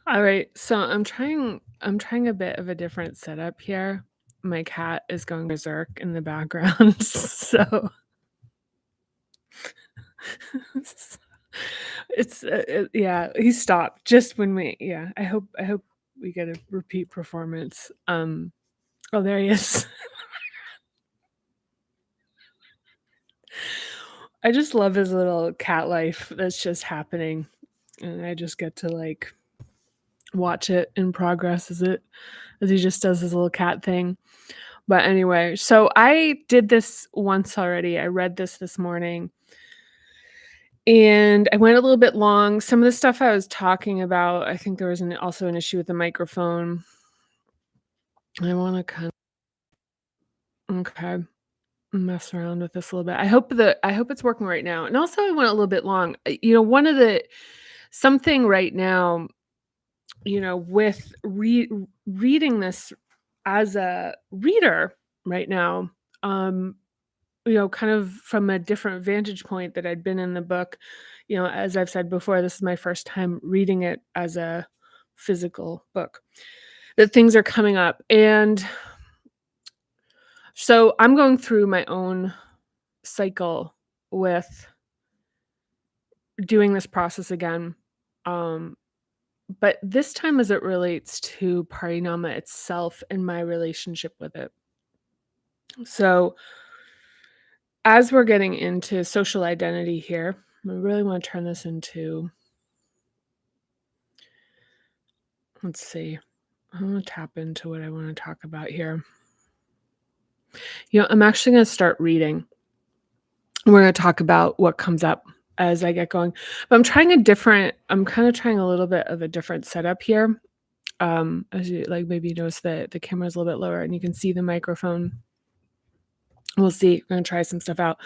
All right, so I'm trying a bit of a different setup here. My cat is going berserk in the background, so yeah, he stopped just when we yeah, I hope we get a repeat performance. Oh, there he is. I just love his little cat life that's just happening, and I just get to, like, watch it in progress as he just does his little cat thing. But anyway, so I did this once already. I read this morning, and I went a little bit long. Some of the stuff I was talking about, I think there was also an issue with the microphone. I wanna kind of okay, mess around with this a little bit. I hope it's working right now, and also I went a little bit long. One of the something right now, with reading this as a reader right now, um kind of from a different vantage point that I'd been in the book. As I've said before, this is my first time reading it as a physical book. That things are coming up. And so I'm going through my own cycle with doing this process again. Um, but this time as it relates to Parinama itself and my relationship with it. So as we're getting into social identity here, I really want to turn this into, let's see, I'm gonna tap into what I wanna talk about here. I'm actually gonna start reading. We're gonna talk about what comes up as I get going. But I'm kinda trying a little bit of a different setup here. As you like, maybe you notice that the camera's a little bit lower and you can see the microphone. We'll see. We're gonna try some stuff out.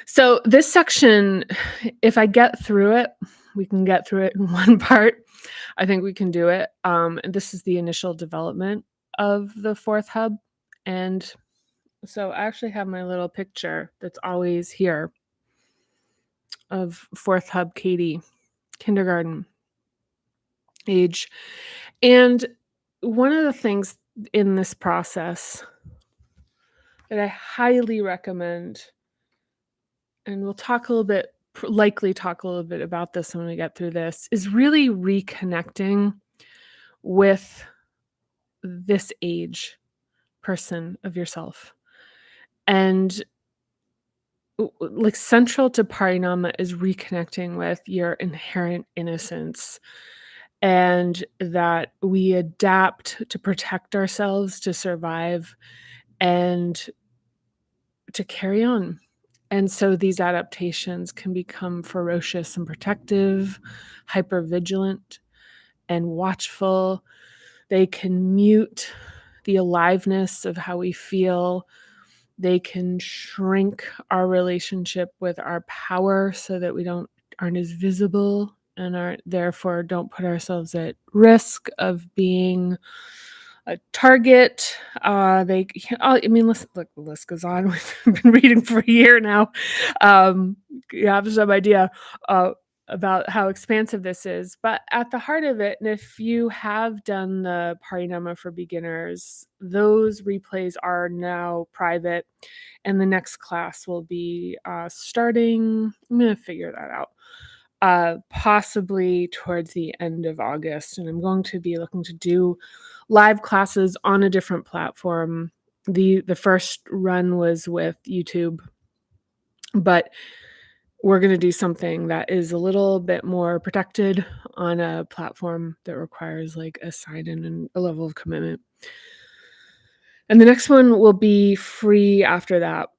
So this section, if I get through it, we can get through it in one part. I think we can do it. And this is the initial development of the fourth hub. And so I actually have my little picture that's always here of fourth hub Katie, kindergarten age. And one of the things in this process that I highly recommend, and we'll talk a little bit, likely talk a little bit about this when we get through this, is really reconnecting with this age person of yourself. And like central to Parinama is reconnecting with your inherent innocence, and that we adapt to protect ourselves, to survive, and to carry on. And so these adaptations can become ferocious and protective, hyper vigilant and watchful. They can mute the aliveness of how we feel. They can shrink our relationship with our power so that we aren't as visible and therefore don't put ourselves at risk of being a target. I mean, listen, look, the list goes on. We've been reading for a year now. You have some idea about how expansive this is. But at the heart of it, and if you have done the Parinama for beginners, those replays are now private, and the next class will be starting. I'm going to figure that out. Possibly towards the end of August, and I'm going to be looking to do live classes on a different platform. The first run was with YouTube, but we're going to do something that is a little bit more protected on a platform that requires like a sign-in and a level of commitment. And the next one will be free after that.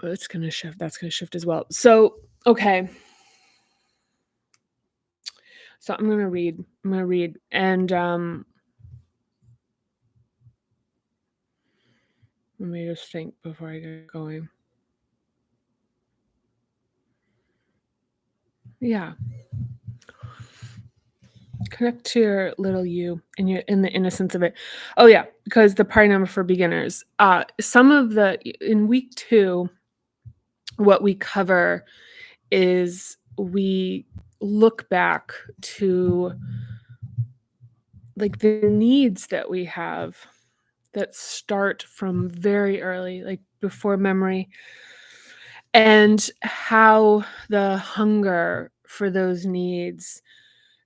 It's going to shift. That's going to shift as well. So, okay. So I'm going to read. And let me just think before I get going. Yeah. Connect to your little you and you're in the innocence of it. Oh yeah, because the Parinama for beginners. In week 2, what we cover is we look back to like the needs that we have that start from very early, like before memory, and how the hunger for those needs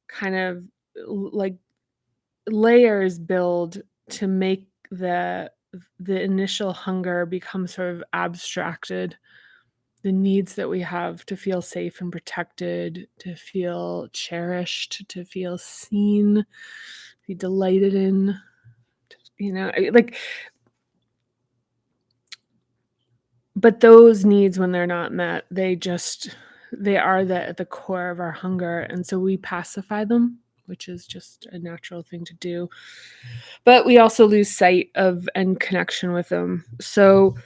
kind of like layers build to make the initial hunger become sort of abstracted. The needs that we have to feel safe and protected, to feel cherished, to feel seen, be delighted in, like, but those needs, when they're not met, they are at the core of our hunger, and so we pacify them, which is just a natural thing to do. But we also lose sight of and connection with them. So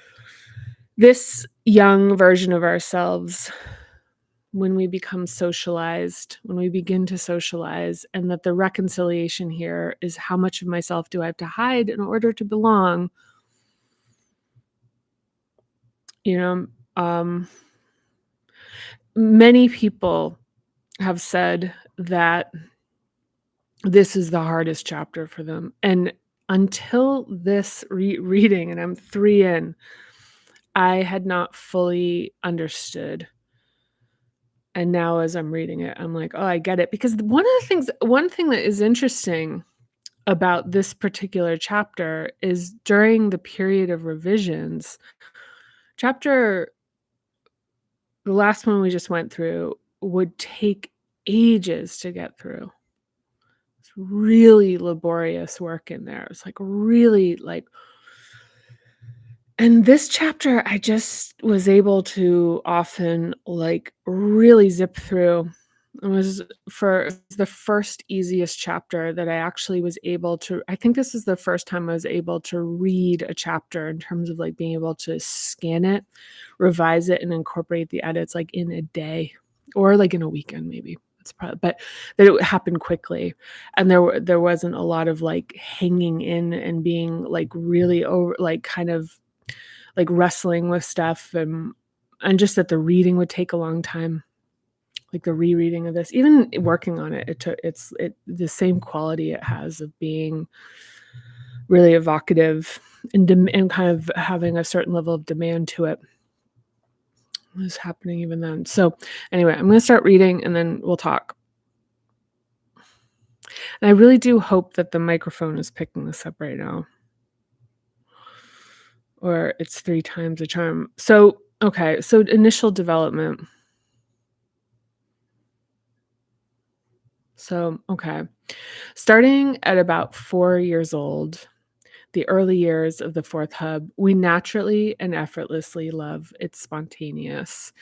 this young version of ourselves, when we become socialized, when we begin to socialize, and that the reconciliation here is how much of myself do I have to hide in order to belong? You know, many people have said that this is the hardest chapter for them. And until this reading, and I'm 3 in, I had not fully understood. And now as I'm reading it, I'm like, "Oh, I get it." Because one thing that is interesting about this particular chapter is during the period of revisions, chapter the last one we just went through would take ages to get through. It's really laborious work in there. It's, like, really, like, and this chapter, I just was able to often, like, really zip through. It was for the first easiest chapter that I actually was able to I think this is the first time I was able to read a chapter in terms of, like, being able to scan it, revise it, and incorporate the edits, like, in a day or, like, in a weekend maybe. It's probably, but that it happened quickly, and there wasn't a lot of, like, hanging in and being, like, really over like, kind of like wrestling with stuff, and just that the reading would take a long time, like the rereading of this, even working on it, it the same quality it has of being really evocative and kind of having a certain level of demand to it was happening even then. So anyway, I'm gonna start reading and then we'll talk. And I really do hope that the microphone is picking this up right now, or it's 3 times the charm. So, okay, so initial development. So, okay. Starting at about 4 years old, the early years of the fourth hub, we naturally and effortlessly love its spontaneous.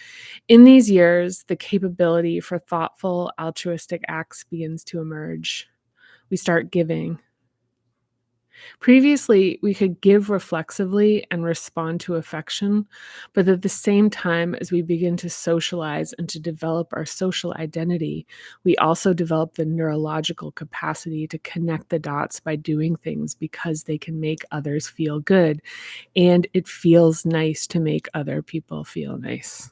In these years, the capability for thoughtful, altruistic acts begins to emerge. We start giving. Previously, we could give reflexively and respond to affection, but at the same time as we begin to socialize and to develop our social identity, we also develop the neurological capacity to connect the dots by doing things because they can make others feel good. And it feels nice to make other people feel nice.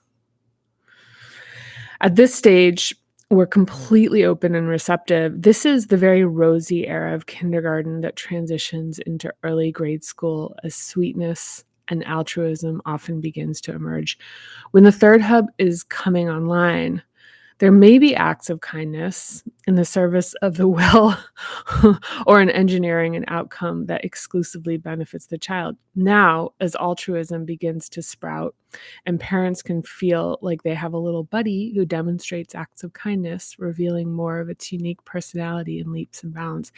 At this stage, we're completely open and receptive. This is the very rosy era of kindergarten that transitions into early grade school as sweetness and altruism often begins to emerge. When the third hub is coming online, there may be acts of kindness in the service of the well or in engineering an outcome that exclusively benefits the child. Now, as altruism begins to sprout and parents can feel like they have a little buddy who demonstrates acts of kindness, revealing more of its unique personality in leaps and bounds.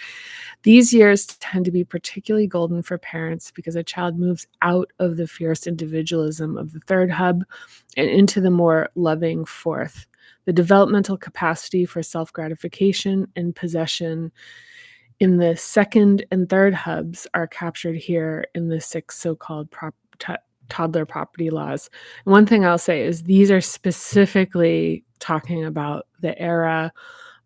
These years tend to be particularly golden for parents because a child moves out of the fierce individualism of the third hub and into the more loving fourth. The developmental capacity for self-gratification and possession in the second and third hubs are captured here in the 6 so-called toddler property laws. And one thing I'll say is these are specifically talking about the era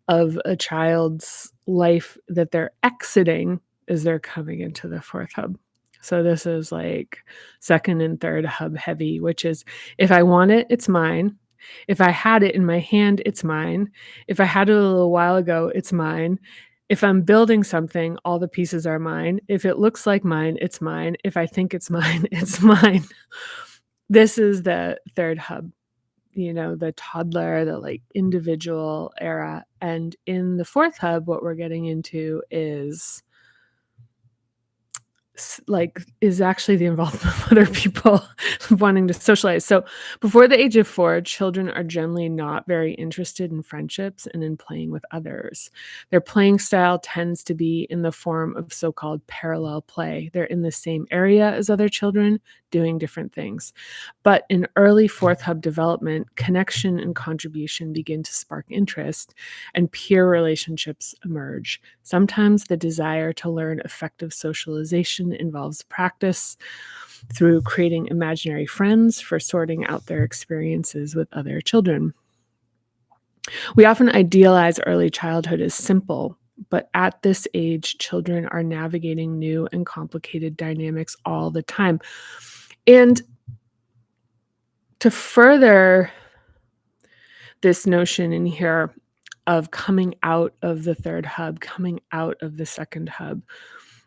of a child's life that they're exiting as they're coming into the fourth hub. So this is like second and third hub heavy, which is if I want it, it's mine. If I had it in my hand, it's mine. If I had it a little while ago, it's mine. If I'm building something, all the pieces are mine. If it looks like mine, it's mine. If I think it's mine, it's mine. This is the 3rd hub, the toddler, the, like, individual era, and in the 4th hub, what we're getting into is is actually the involvement of other people wanting to socialize. So before the age of 4, children are generally not very interested in friendships and in playing with others. Their playing style tends to be in the form of so-called parallel play. They're in the same area as other children, doing different things. But in early 4th hub development, connection and contribution begin to spark interest, and peer relationships emerge. Sometimes the desire to learn effective socialization involves practice through creating imaginary friends for sorting out their experiences with other children. We often idealize early childhood as simple, but at this age, children are navigating new and complicated dynamics all the time. And to further this notion in here of coming out of the 3rd hub, coming out of the 2nd hub,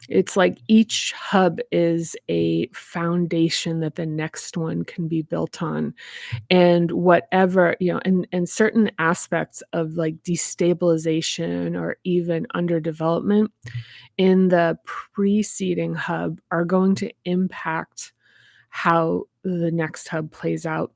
it's like each hub is a foundation that the next one can be built on. And whatever, and certain aspects of like destabilization or even underdevelopment in the preceding hub are going to impact how the next hub plays out.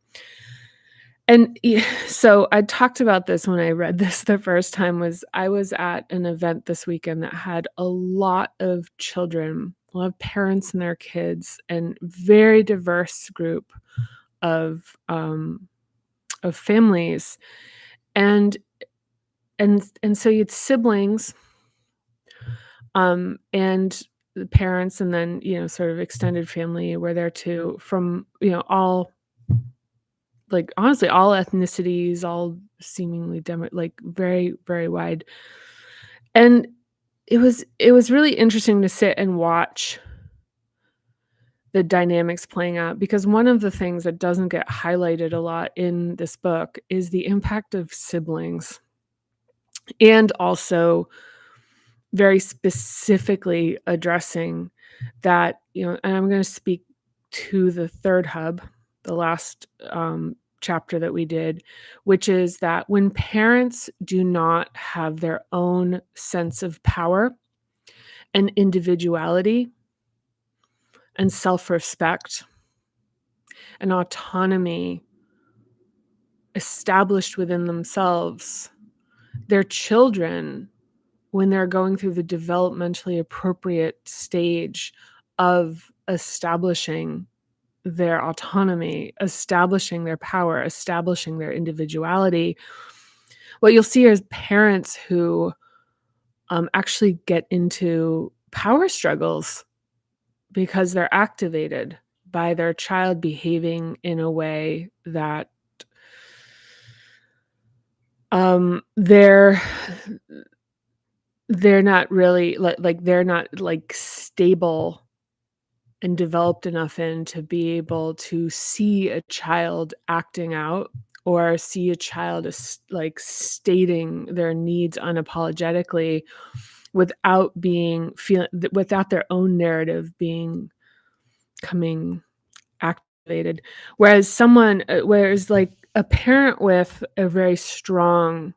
And so I talked about this when I read this the first time. I was at an event this weekend that had a lot of children, a lot of parents and their kids, and very diverse group of families. And so you had siblings, and the parents, and then, sort of extended family were there too, from, all, like, honestly, all ethnicities, all seemingly like, very, very wide. And it was really interesting to sit and watch the dynamics playing out, because one of the things that doesn't get highlighted a lot in this book is the impact of siblings, and also very specifically addressing that, and I'm gonna speak to the 3rd hub, the last, chapter that we did, which is that when parents do not have their own sense of power and individuality and self-respect and autonomy established within themselves, their children, when they're going through the developmentally appropriate stage of establishing their autonomy, establishing their power, establishing their individuality, what you'll see is parents who actually get into power struggles because they're activated by their child behaving in a way that they're not really like they're not like stable and developed enough in to be able to see a child acting out, or see a child as like stating their needs unapologetically without without their own narrative being coming activated. Whereas like a parent with a very strong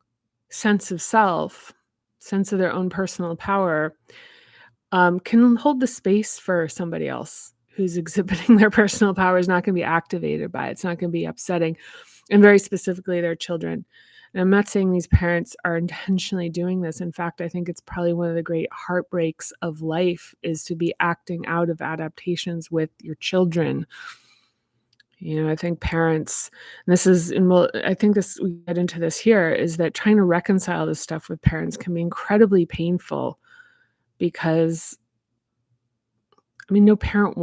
sense of self, sense of their own personal power, can hold the space for somebody else who's exhibiting their personal power, is not gonna be activated by it. It's not gonna be upsetting, and very specifically their children. And I'm not saying these parents are intentionally doing this. In fact, I think it's probably one of the great heartbreaks of life, is to be acting out of adaptations with your children. I think parents, and this is, and I think we get into this here, is that trying to reconcile this stuff with parents can be incredibly painful, because I mean, no parent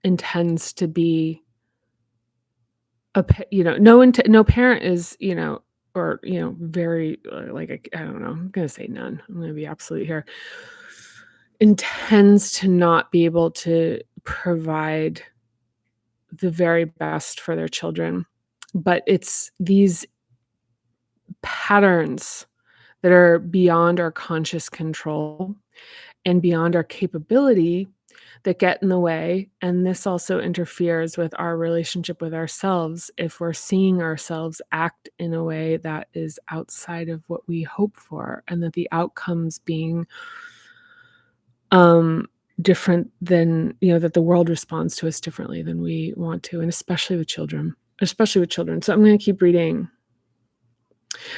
intends to be no parent is, or, very, like, I don't know, I'm gonna say none. I'm gonna be absolute here. Intends to not be able to provide the very best for their children. But it's these patterns that are beyond our conscious control and beyond our capability that get in the way. And this also interferes with our relationship with ourselves if we're seeing ourselves act in a way that is outside of what we hope for, and that the outcomes being um different than, that the world responds to us differently than we want to, and especially with children. So I'm going to keep reading.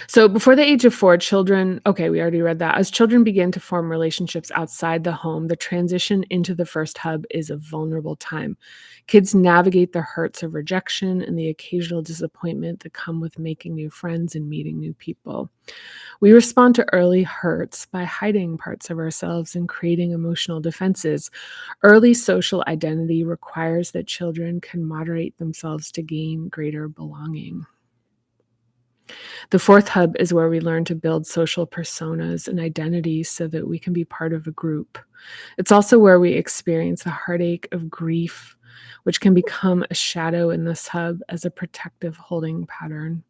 So before the age of 4, children, okay, we already read that. As children begin to form relationships outside the home, the transition into the first hub is a vulnerable time. Kids navigate the hurts of rejection and the occasional disappointment that come with making new friends and meeting new people. We respond to early hurts by hiding parts of ourselves and creating emotional defenses. Early social identity requires that children can moderate themselves to gain greater belonging. The fourth hub is where we learn to build social personas and identities so that we can be part of a group. It's also where we experience the heartache of grief, which can become a shadow in this hub as a protective holding pattern,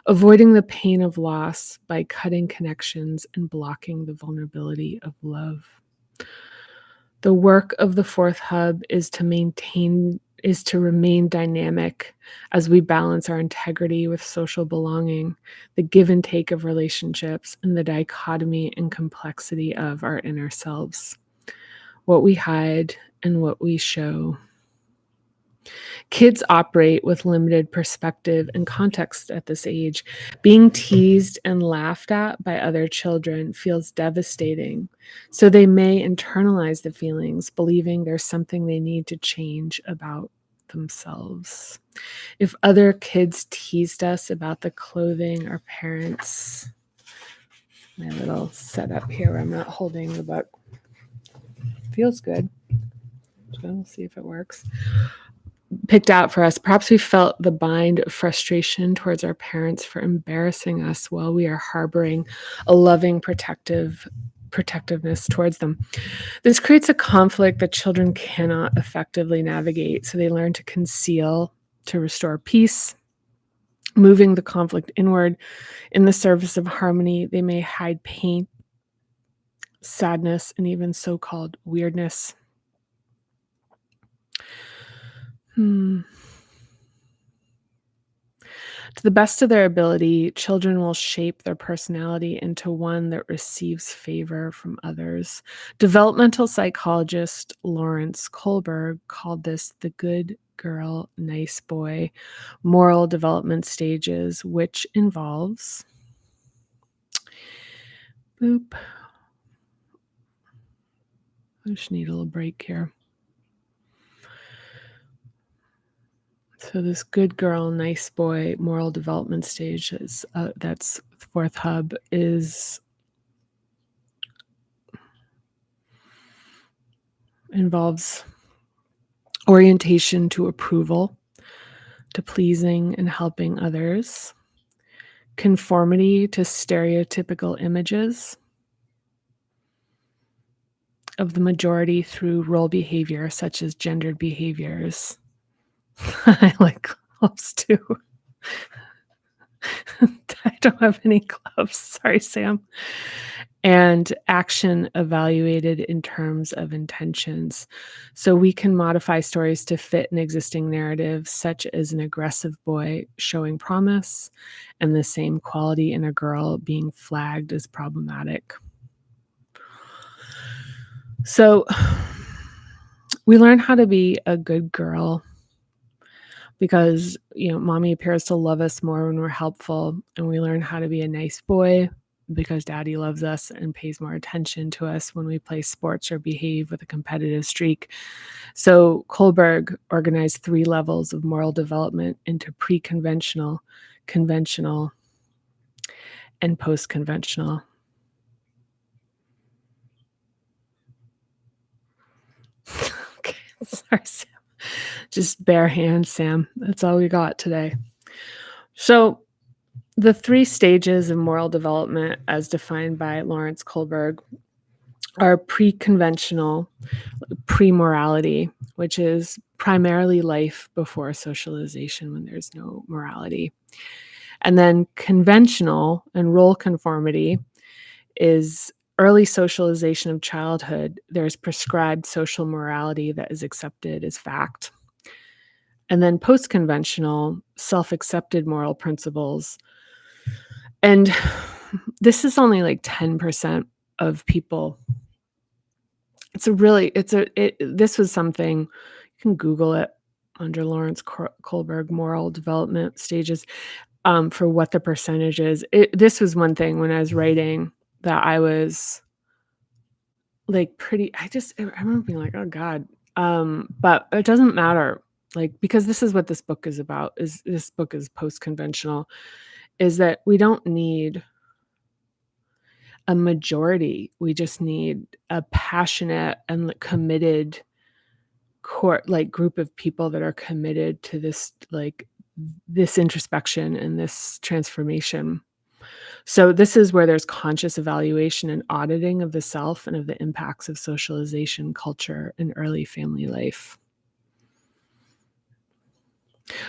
avoiding the pain of loss by cutting connections and blocking the vulnerability of love. The work of the fourth hub is to remain dynamic as we balance our integrity with social belonging, the give and take of relationships, and the dichotomy and complexity of our inner selves, what we hide and what we show. Kids operate with limited perspective and context at this age. Being teased and laughed at by other children feels devastating, so they may internalize the feelings, believing there's something they need to change about themselves. If other kids teased us about the clothing our parents, my little setup here where I'm not holding the book, feels good. So we'll see if it works. Picked out for us. Perhaps we felt the bind of frustration towards our parents for embarrassing us while we are harboring a loving protectiveness towards them. This creates a conflict that children cannot effectively navigate, so they learn to conceal to restore peace, moving the conflict inward. In the service of harmony, they may hide pain, sadness, and even so-called weirdness. To the best of their ability, children will shape their personality into one that receives favor from others. Developmental psychologist Lawrence Kohlberg called this the good girl, nice boy moral development stages, which involves boop. I just need a little break here. So this good girl, nice boy moral development stage is that's fourth hub involves orientation to approval, to pleasing and helping others, conformity to stereotypical images of the majority through role behavior, such as gendered behaviors. I like gloves too. I don't have any gloves. Sorry, Sam. And action evaluated in terms of intentions. So we can modify stories to fit an existing narrative, such as an aggressive boy showing promise and the same quality in a girl being flagged as problematic. So we learn how to be a good girl because, mommy appears to love us more when we're helpful, and we learn how to be a nice boy because daddy loves us and pays more attention to us when we play sports or behave with a competitive streak. So Kohlberg organized 3 levels of moral development into pre-conventional, conventional, and post-conventional. Okay, sorry, Sam. Just bare hands, Sam. That's all we got today. So the 3 stages of moral development as defined by Lawrence Kohlberg are pre-conventional, pre-morality, which is primarily life before socialization when there's no morality. And then conventional and role conformity is early socialization of childhood. There's prescribed social morality that is accepted as fact. And then post-conventional, self-accepted moral principles. And this is only like 10% of people. This was something, you can Google it under Lawrence Kohlberg moral development stages, for what the percentage is. This was one thing when I was writing that I was like I remember being like, "Oh God." But it doesn't matter, like, because this is what this book is about, is this book is post-conventional, is that we don't need a majority. We just need a passionate and like, committed group of people that are committed to this introspection and this transformation. So this is where there's conscious evaluation and auditing of the self and of the impacts of socialization, culture, and early family life.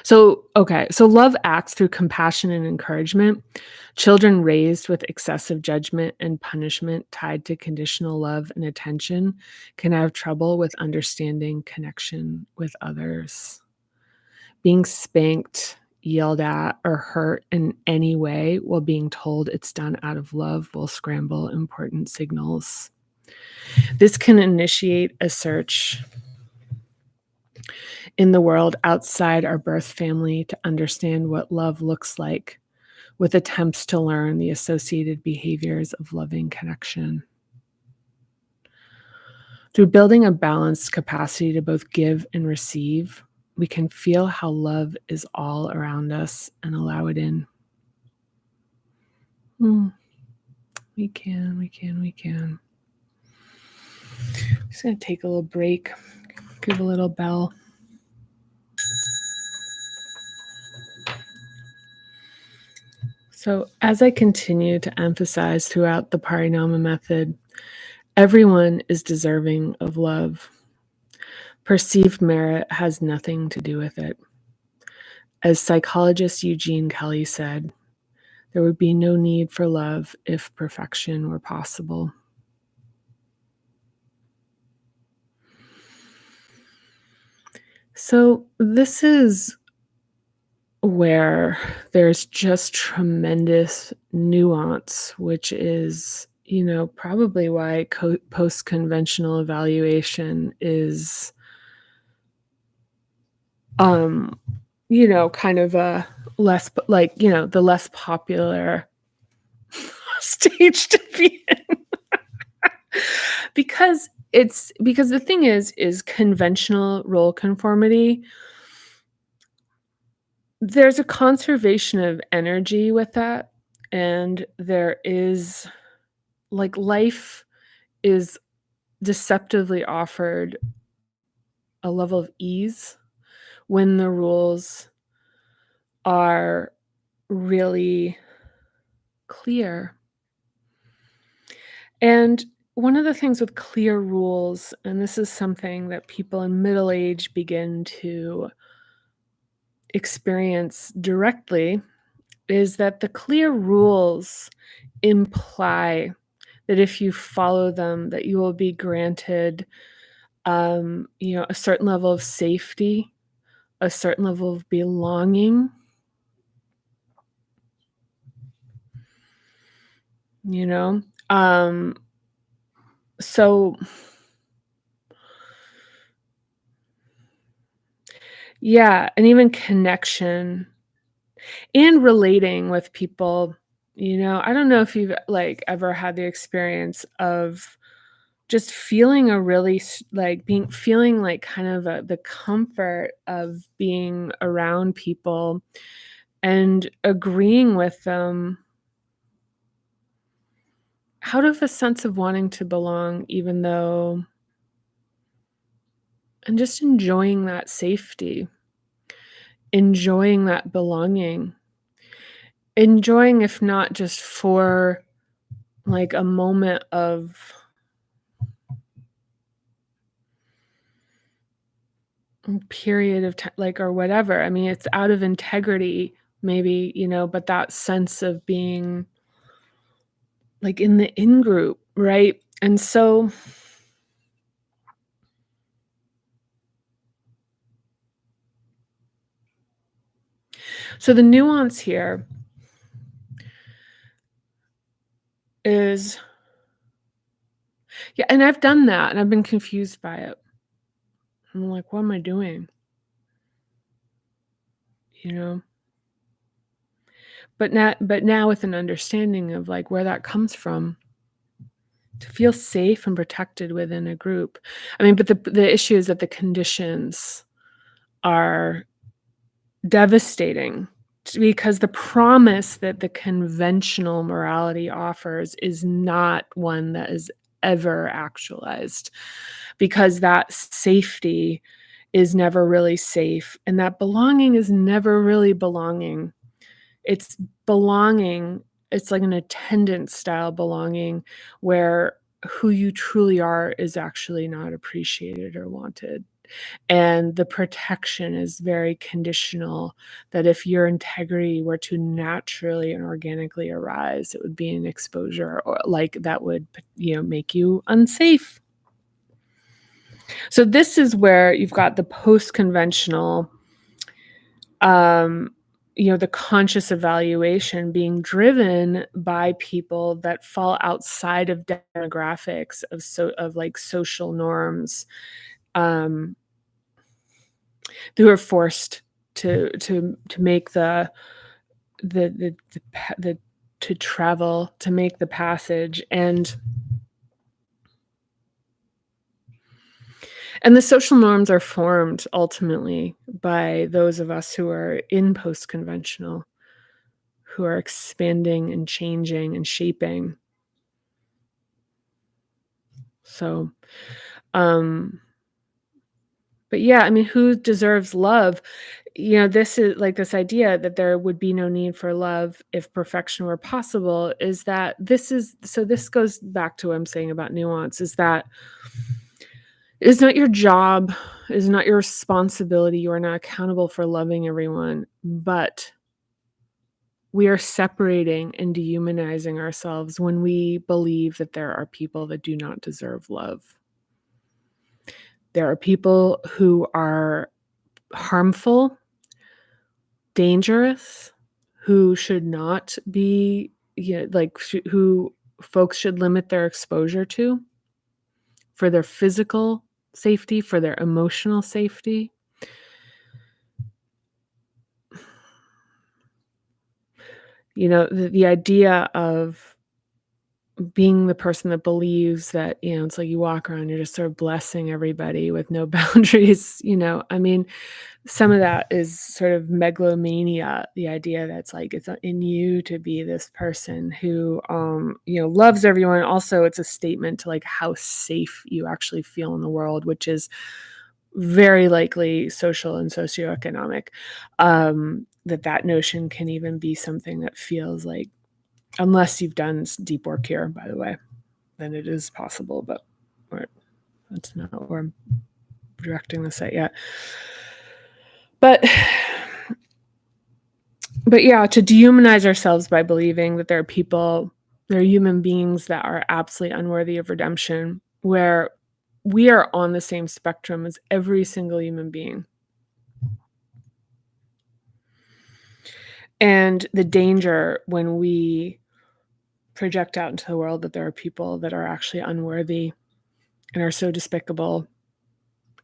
So love acts through compassion and encouragement. Children raised with excessive judgment and punishment tied to conditional love and attention can have trouble with understanding connection with others. Being spanked, yelled at, or hurt in any way while being told it's done out of love will scramble important signals. This can initiate a search in the world outside our birth family to understand what love looks like, with attempts to learn the associated behaviors of loving connection. Through building a balanced capacity to both give and receive, we can feel how love is all around us and allow it in. We can. Just gonna take a little break, give a little bell. So, as I continue to emphasize throughout the Parinama method, everyone is deserving of love. Perceived merit has nothing to do with it. As psychologist Eugene Kelly said, there would be no need for love if perfection were possible. So, this is where there's just tremendous nuance, which is, probably why post-conventional evaluation is, kind of a the less popular stage to be in. Because the thing is conventional role conformity, there's a conservation of energy with that, and there is life is deceptively offered a level of ease when the rules are really clear. And one of the things with clear rules, and this is something that people in middle age begin to experience directly, is that the clear rules imply that if you follow them, that you will be granted, a certain level of safety, a certain level of belonging. You know? So yeah, and even connection and relating with people, I don't know if you've, ever had the experience of just feeling a really feeling like kind of the comfort of being around people and agreeing with them out of a sense of wanting to belong, even though, and just enjoying that safety, enjoying that belonging, enjoying, if not just for a moment of period of time, or whatever. I mean, it's out of integrity, maybe, but that sense of being like in the in group, right? And so the nuance here is, yeah, and I've done that and I've been confused by it. I'm like, what am I doing? You know? But now with an understanding of like where that comes from, to feel safe and protected within a group. I mean, but the issue is that the conditions are devastating because the promise that the conventional morality offers is not one that is ever actualized, because that safety is never really safe and that belonging is never really belonging. It's belonging, it's like an attendant style belonging where who you truly are is actually not appreciated or wanted. And the protection is very conditional, that if your integrity were to naturally and organically arise, it would be an exposure or like that would, make you unsafe. So this is where you've got the post-conventional, um, the conscious evaluation being driven by people that fall outside of demographics of like social norms, um, who are forced to make the to travel, to make the passage, and the social norms are formed ultimately by those of us who are in post-conventional, who are expanding and changing and shaping. So, um, but yeah, I mean, who deserves love? This is like this idea that there would be no need for love if perfection were possible, is that this goes back to what I'm saying about nuance, is that it is not your job, it is not your responsibility, you are not accountable for loving everyone, but we are separating and dehumanizing ourselves when we believe that there are people that do not deserve love. There are people who are harmful, dangerous, who should not be, who folks should limit their exposure to for their physical safety, for their emotional safety. The idea of being the person that believes that, it's like you walk around, you're just sort of blessing everybody with no boundaries, I mean, some of that is sort of megalomania, the idea that's like it's in you to be this person who, loves everyone. Also, it's a statement to like how safe you actually feel in the world, which is very likely social and socioeconomic. That notion can even be something that feels like, unless you've done deep work here, by the way, then it is possible, but that's not where I'm directing this at yet. But yeah, to dehumanize ourselves by believing that there are human beings that are absolutely unworthy of redemption, where we are on the same spectrum as every single human being. And the danger when we project out into the world that there are people that are actually unworthy and are so despicable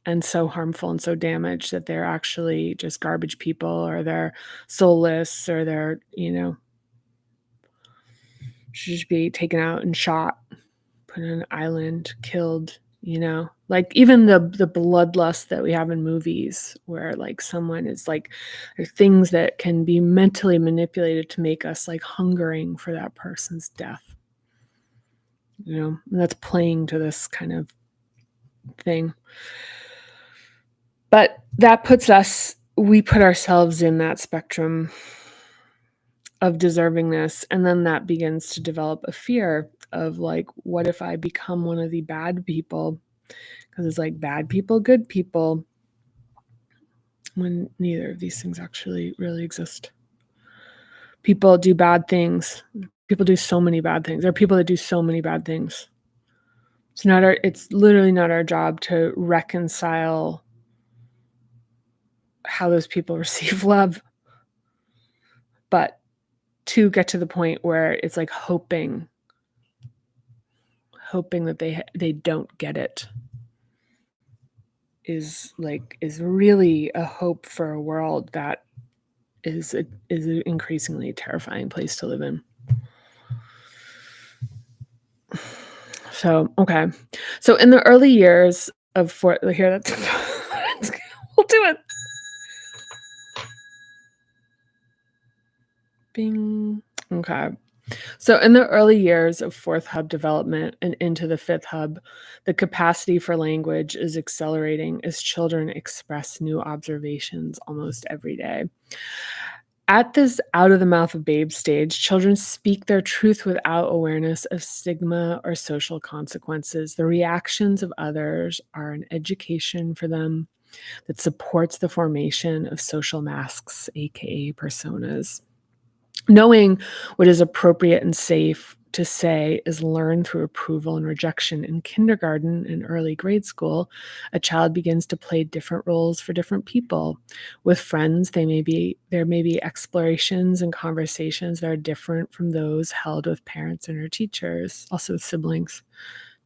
and so harmful and so damaged that they're actually just garbage people, or they're soulless, or they're, should just be taken out and shot, put on an island, killed, like even the bloodlust that we have in movies where like someone is like, there are things that can be mentally manipulated to make us like hungering for that person's death, and that's playing to this kind of thing. But we put ourselves in that spectrum of deservingness, and then that begins to develop a fear of like, what if I become one of the bad people? Because it's like bad people, good people, when neither of these things actually really exist. People do bad things. People do so many bad things. There are people that do so many bad things. It's literally not our job to reconcile how those people receive love, but to get to the point where it's like hoping that they don't get it is really a hope for a world that is an increasingly terrifying place to live in. So, okay. So in the early years of here, that's we'll do it. Bing. Okay. So in the early years of fourth hub development and into the fifth hub, the capacity for language is accelerating as children express new observations almost every day. At this out of the mouth of babe stage, children speak their truth without awareness of stigma or social consequences. The reactions of others are an education for them that supports the formation of social masks, aka personas. Knowing what is appropriate and safe to say is learned through approval and rejection. In kindergarten and early grade school, a child begins to play different roles for different people. With friends, there may be explorations and conversations that are different from those held with parents and or teachers, also with siblings.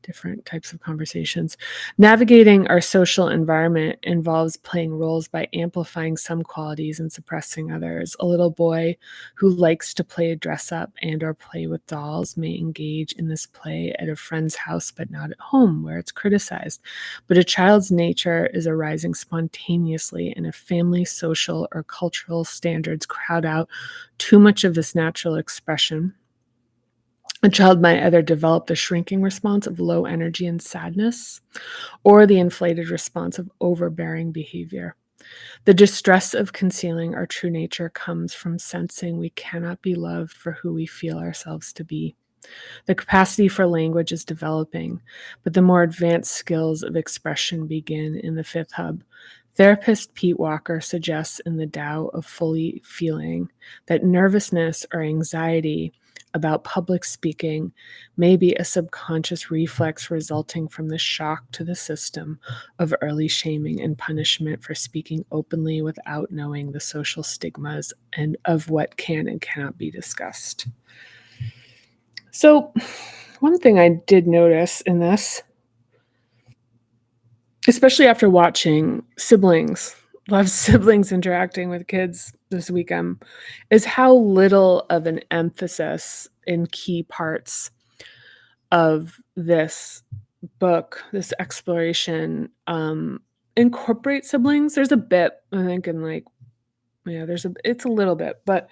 Different types of conversations. Navigating our social environment involves playing roles by amplifying some qualities and suppressing others. A little boy who likes to play dress up and or play with dolls may engage in this play at a friend's house but not at home where it's criticized. But a child's nature is arising spontaneously, and if family, social, or cultural standards crowd out too much of this natural expression, a child might either develop the shrinking response of low energy and sadness or the inflated response of overbearing behavior. The distress of concealing our true nature comes from sensing we cannot be loved for who we feel ourselves to be. The capacity for language is developing, but the more advanced skills of expression begin in the fifth hub. Therapist Pete Walker suggests in the Tao of Fully Feeling that nervousness or anxiety about public speaking may be a subconscious reflex resulting from the shock to the system of early shaming and punishment for speaking openly without knowing the social stigmas and of what can and cannot be discussed. So, one thing I did notice in this, especially after watching siblings interacting with kids this weekend, is how little of an emphasis in key parts of this book, this exploration, incorporate siblings. There's a bit, I think, it's a little bit, but,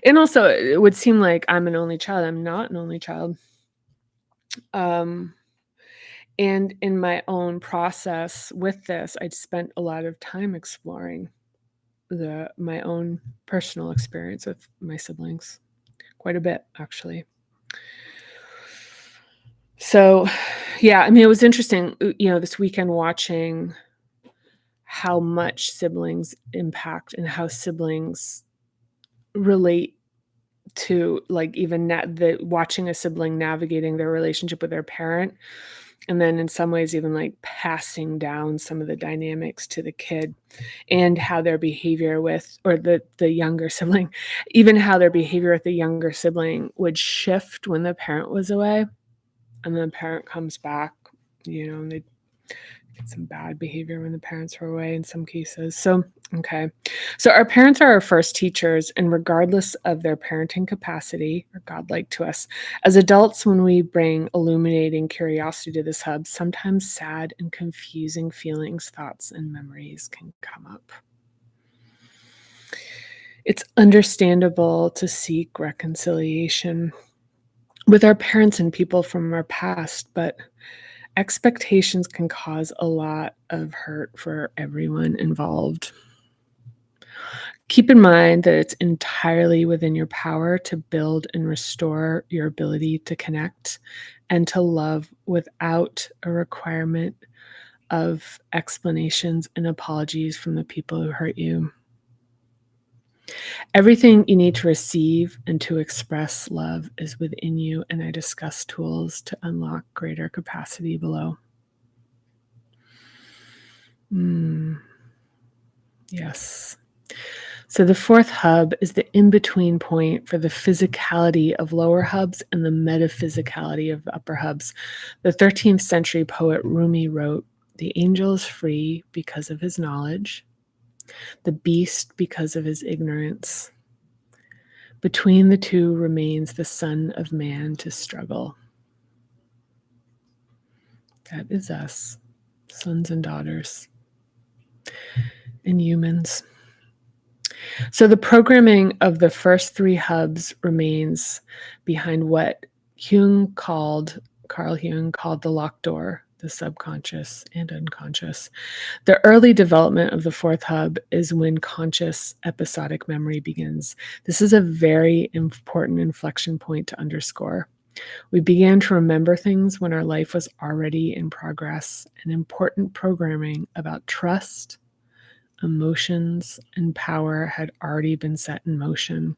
and also it would seem like I'm an only child. I'm not an only child. And in my own process with this, I'd spent a lot of time exploring my own personal experience with my siblings, quite a bit, actually. So, yeah, I mean, it was interesting, this weekend watching how much siblings impact and how siblings relate to, like, even watching a sibling navigating their relationship with their parent, and then in some ways even like passing down some of the dynamics to the kid, and how their behavior with or the younger sibling, even how their behavior with the younger sibling would shift when the parent was away, and then the parent comes back, and they get some bad behavior when the parents were away in some cases. So, okay. So our parents are our first teachers, and regardless of their parenting capacity, are godlike to us. As adults, when we bring illuminating curiosity to this hub, sometimes sad and confusing feelings, thoughts, and memories can come up. It's understandable to seek reconciliation with our parents and people from our past, but expectations can cause a lot of hurt for everyone involved. Keep in mind that it's entirely within your power to build and restore your ability to connect and to love without a requirement of explanations and apologies from the people who hurt you. Everything you need to receive and to express love is within you, and I discuss tools to unlock greater capacity below. Yes. So the fourth hub is the in-between point for the physicality of lower hubs and the metaphysicality of upper hubs. The 13th century poet Rumi wrote, "The angel is free because of his knowledge, the beast because of his ignorance. Between the two remains the Son of Man to struggle." That is us, sons and daughters, and humans. So the programming of the first three hubs remains behind what Carl Jung called the locked door, the subconscious and unconscious. The early development of the fourth hub is when conscious episodic memory begins. This is a very important inflection point to underscore. We began to remember things when our life was already in progress, and important programming about trust, emotions, and power had already been set in motion.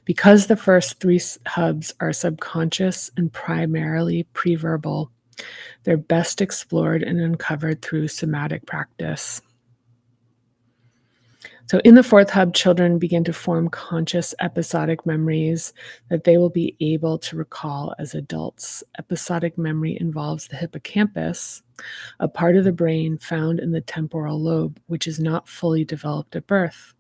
Because the first three hubs are subconscious and primarily preverbal, they're best explored and uncovered through somatic practice. So, in the fourth hub, children begin to form conscious episodic memories that they will be able to recall as adults. Episodic memory involves the hippocampus, a part of the brain found in the temporal lobe, which is not fully developed at birth.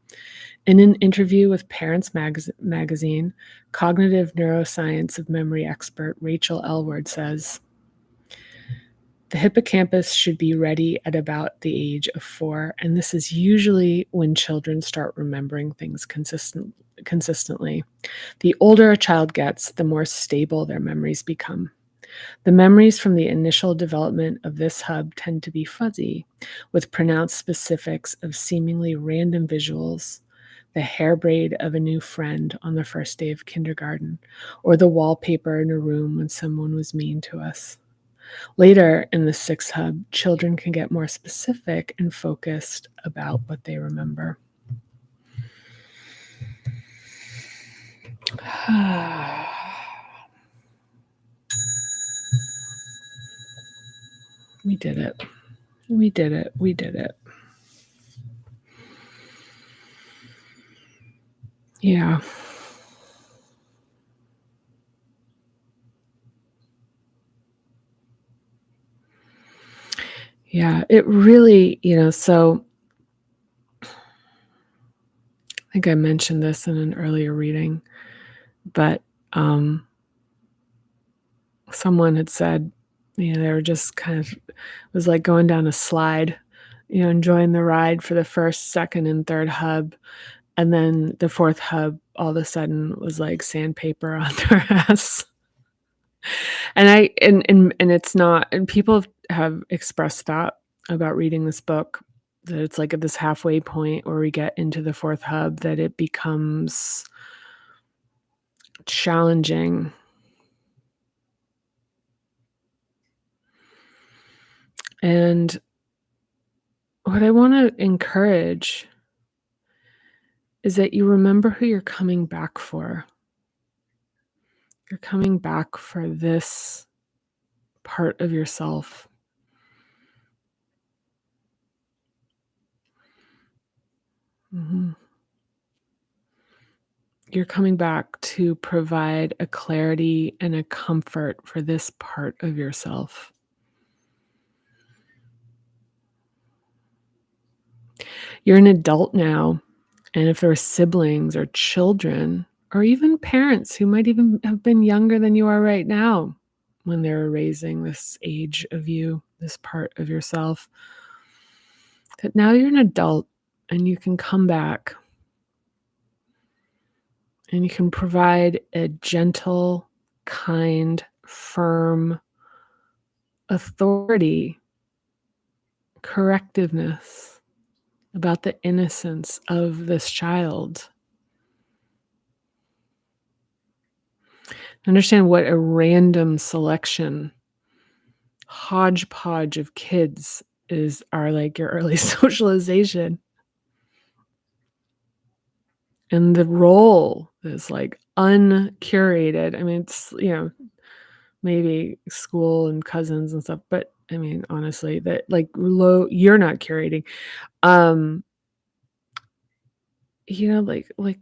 In an interview with Parents Magazine, cognitive neuroscience of memory expert Rachel Elward says, "The hippocampus should be ready at about the age of 4, and this is usually when children start remembering things consistently. The older a child gets, the more stable their memories become. The memories from the initial development of this hub tend to be fuzzy, with pronounced specifics of seemingly random visuals, the hair braid of a new friend on the first day of kindergarten, or the wallpaper in a room when someone was mean to us. Later in the sixth hub, children can get more specific and focused about what they remember." We did it. We did it. We did it. Yeah. Yeah, it really, so I think I mentioned this in an earlier reading, but someone had said, they were just kind of, it was like going down a slide, enjoying the ride for the first, second, and third hub. And then the fourth hub all of a sudden was like sandpaper on their ass. And it's not, and people have expressed that about reading this book, that it's like at this halfway point where we get into the fourth hub that it becomes challenging. And what I want to encourage is that you remember who you're coming back for. You're coming back for this part of yourself. You're coming back to provide a clarity and a comfort for this part of yourself. You're an adult now, and if there are siblings or children or even parents who might even have been younger than you are right now when they were raising this age of you, this part of yourself, that now you're an adult and you can come back and you can provide a gentle, kind, firm authority, correctiveness about the innocence of this child. Understand what a random selection, hodgepodge of kids are like your early socialization. and the role is, like, uncurated. I mean, it's, maybe school and cousins and stuff, but, I mean, honestly, that, like, low you're not curating. Um,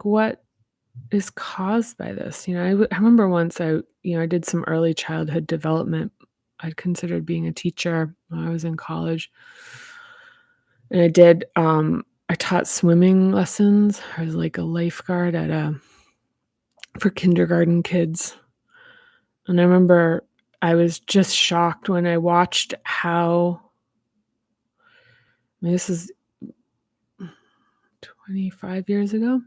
what is caused by this? I remember once I did some early childhood development. I'd considered being a teacher when I was in college, and I taught swimming lessons. I was, like, a lifeguard for kindergarten kids, and I remember I was just shocked when I watched how I mean, this is 25 years ago,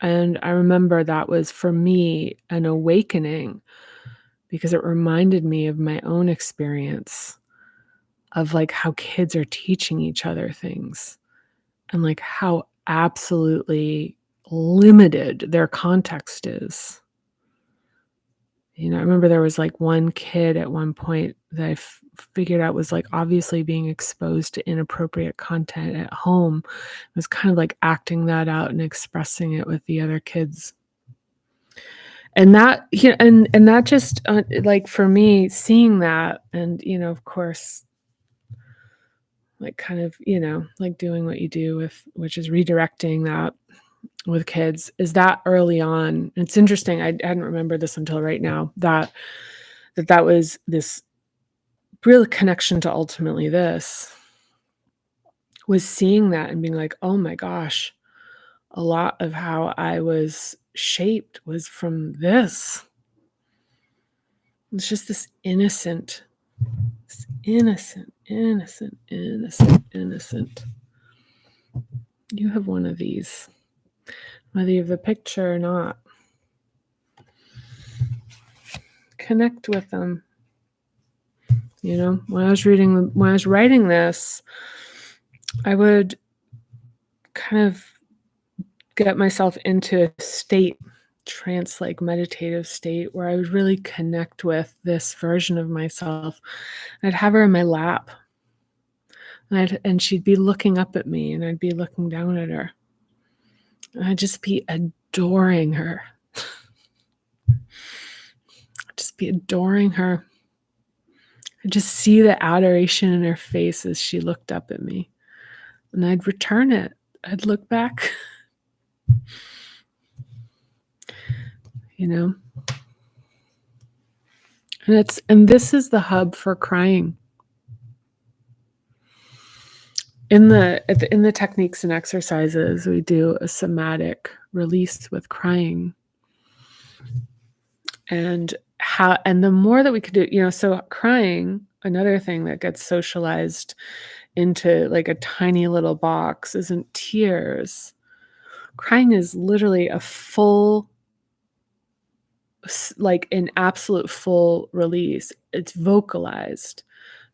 and I remember that was, for me, an awakening because it reminded me of my own experience of, like, how kids are teaching each other things and, like, how absolutely limited their context is. I remember there was, like, one kid at one point that I figured out was, like, obviously being exposed to inappropriate content at home, was kind of, like, acting that out and expressing it with the other kids. And that and that just, like, for me, seeing that and, of course, like, kind of, like, doing what you do with which is redirecting that with kids, is that early on it's interesting, I hadn't remembered this until right now, that was this real connection to ultimately this, was seeing that and being like, "Oh my gosh, a lot of how I was shaped was from this." It's just this innocent. You have one of these, whether you have the picture or not. Connect with them. When I was writing this, I would kind of get myself into a state, trance like meditative state where I would really connect with this version of myself. I'd have her in my lap and she'd be looking up at me and I'd be looking down at her. And I'd just be adoring her. I'd just be adoring her. I'd just see the adoration in her face as she looked up at me. And I'd return it. I'd look back, you know. And this is the hub for crying. In the techniques and exercises, we do a somatic release with crying. And the more that we could do, so crying, another thing that gets socialized into like a tiny little box isn't tears. Crying is literally a full like an absolute full release. It's vocalized.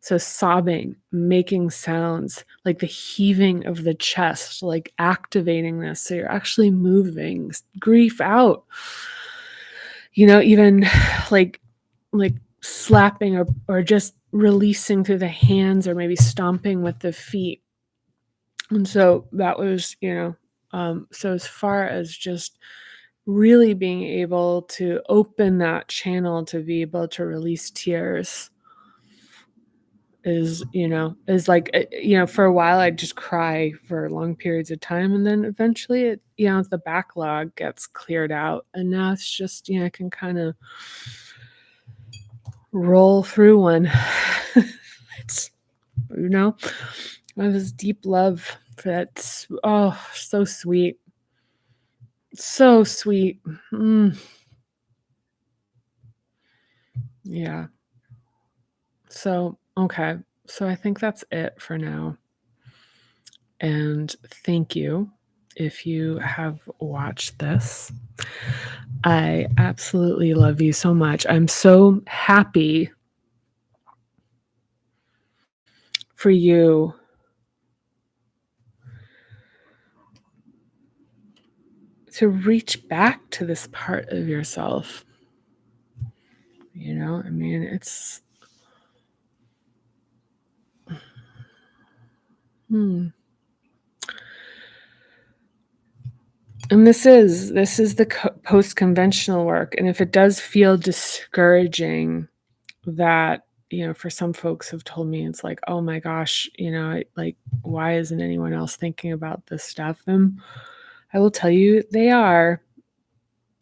So sobbing, making sounds, like the heaving of the chest, like activating this. So you're actually moving grief out. Even like like slapping or just releasing through the hands or maybe stomping with the feet. And so that was, so as far as just really being able to open that channel to be able to release tears is like, for a while I'd just cry for long periods of time and then eventually the backlog gets cleared out and now it's just, I can kind of roll through one. It's, I have this deep love for that. Oh, so sweet. So sweet. Yeah. So, okay. So I think that's it for now. And thank you if you have watched this. I absolutely love you so much. I'm so happy for you to reach back to this part of yourself. I mean, it's And this is the post-conventional work, and if it does feel discouraging that, for some folks have told me it's like, "Oh my gosh, why isn't anyone else thinking about this stuff?" And I will tell you they are.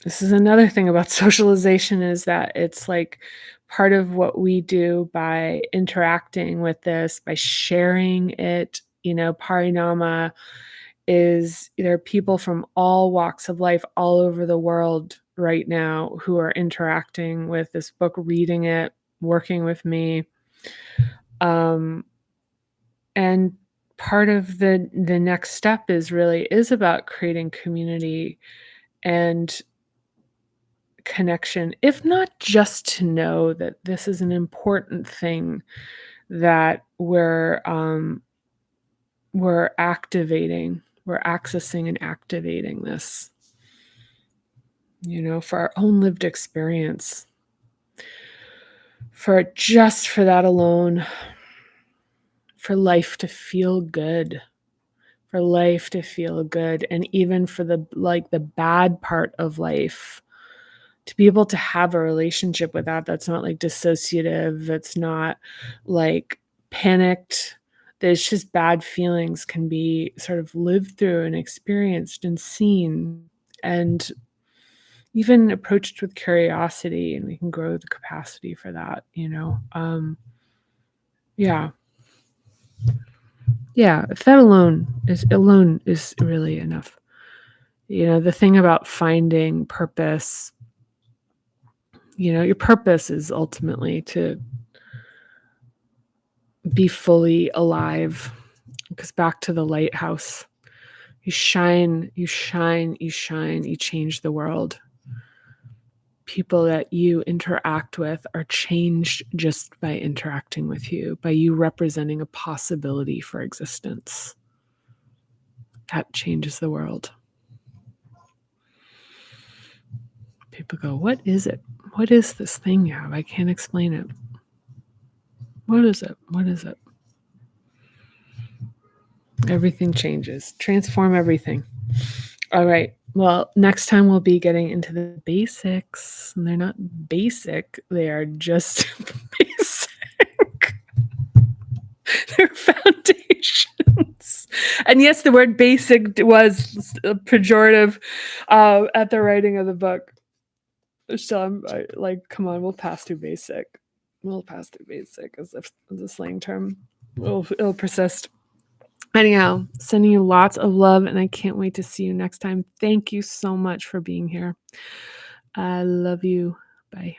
This is another thing about socialization is that it's like part of what we do by interacting with this, by sharing it, Parinama is there are people from all walks of life all over the world right now who are interacting with this book, reading it, working with me. Um, and part of the next step is about creating community and connection, if not just to know that this is an important thing that we're activating, we're accessing and activating this, for our own lived experience. For that alone, for life to feel good, for life to feel good, and even for the bad part of life, to be able to have a relationship with that's not like dissociative, that's not like panicked. There's just bad feelings can be sort of lived through and experienced and seen and even approached with curiosity, and we can grow the capacity for that. Yeah. Yeah, if that alone is really enough. The thing about finding purpose, your purpose is ultimately to be fully alive. Because back to the lighthouse. You shine, you shine, you shine, you change the world. People that you interact with are changed just by interacting with you, by you representing a possibility for existence. That changes the world. People go, "What is it? What is this thing you have? I can't explain it. What is it? What is it?" Everything changes. Transform everything. All right. Well, next time we'll be getting into the basics. And they're not basic, they are just basic. They're foundations. And yes, the word basic was pejorative at the writing of the book. So come on, we'll pass through basic. We'll pass through basic as a slang term. It'll persist. Anyhow, sending you lots of love, and I can't wait to see you next time. Thank you so much for being here. I love you. Bye.